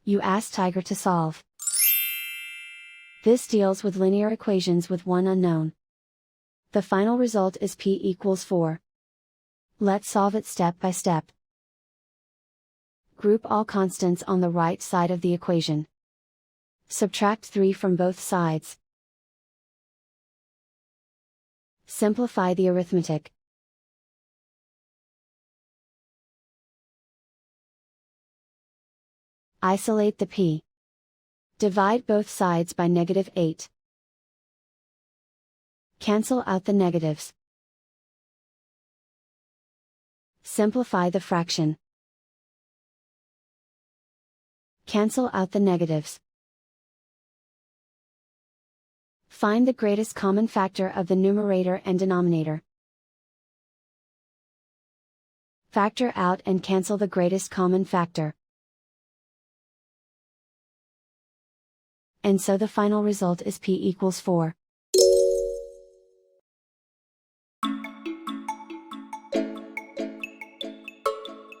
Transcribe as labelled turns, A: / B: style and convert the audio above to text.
A: You ask Tiger to solve. This deals with linear equations with one unknown. The final result is p equals 4. Let's solve it step by step. Group all constants on the right side of the equation. Subtract 3 from both sides. Simplify the arithmetic. Isolate the p. Divide both sides by -8. Cancel out the negatives. Simplify the fraction. Cancel out the negatives. Find the greatest common factor of the numerator and denominator. Factor out and cancel the greatest common factor. And so the final result is p equals 4.